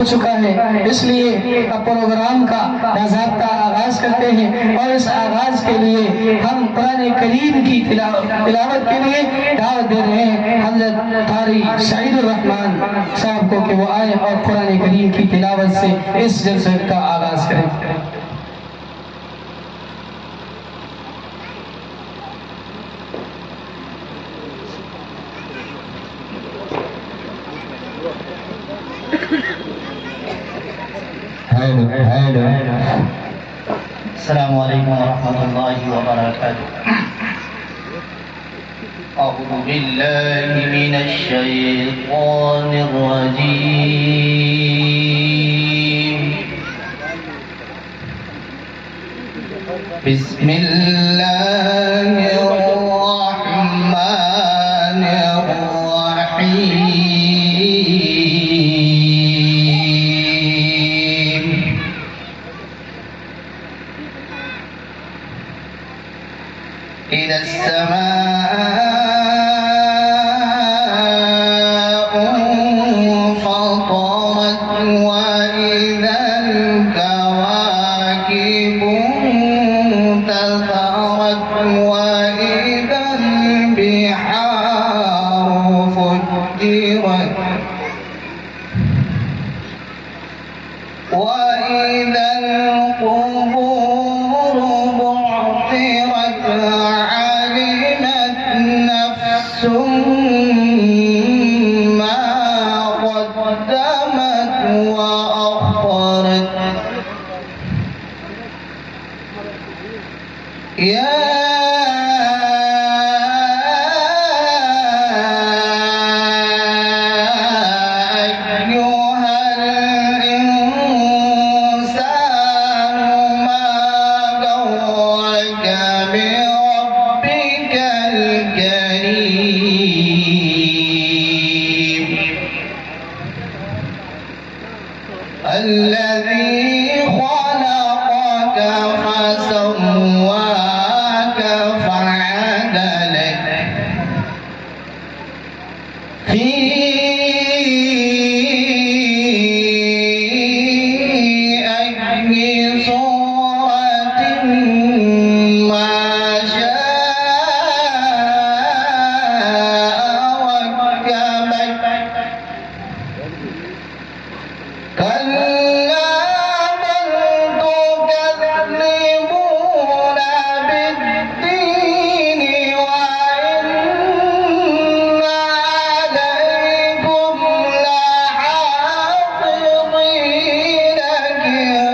चुका है, इसलिए अब प्रोग्राम का बाज़ाब्ता आगाज करते हैं और इस आगाज के लिए हम कुरान करीम की तिलावत के लिए दावत दे रहे हैं हज़रत कारी सईदुर रहमान साहब को कि वो आए और कुरान करीम की तिलावत से इस जलसे का आगाज करें। अस्सलामु अलैकुम वरहमतुल्लाहि वबरकातुह। अऊज़ु बिल्लाहि मिनश शैतानिर रजीम। बिस्मिल्लाहिर रहमानिर रहीम। إذا السماء انفطرت وإذا الكواكب انتثرت وإذا البحار فجرت وإذا القبور بعثرت علمت نفس ما قدمت وأخرت يا أيها الإنسان ما غرك بربك الكريم الذي خلقك فسواك فعدلك في أي صورة ما شاء ركبك كلا بل تكذبون بالدين وإن عليكم لحافظين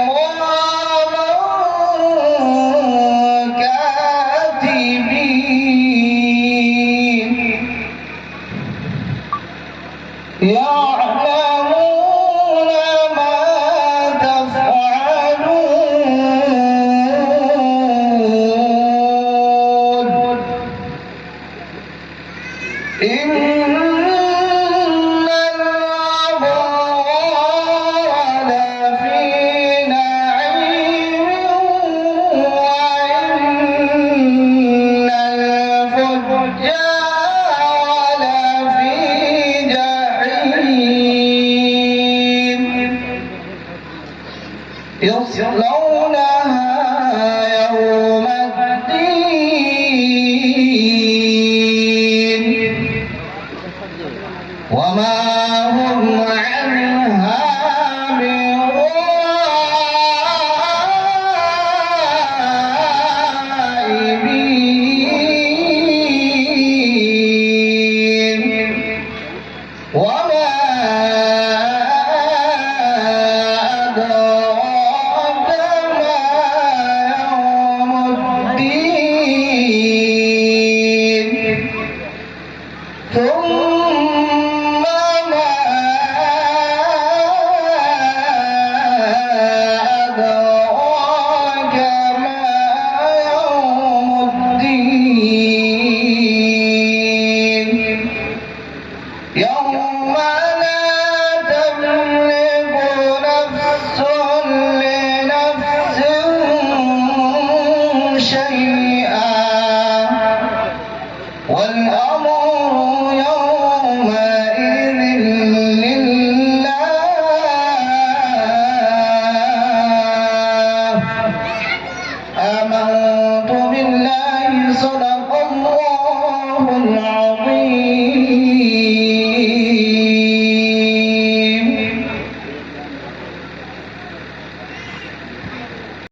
كراما كاتبين يعلمون ما تفعلون إن الأبرار لفي نعيم وإن الفجار لفي جحيم يصلونها يوم الدين وما هم عنها بغائبين وما أدراك ما يوم آمنت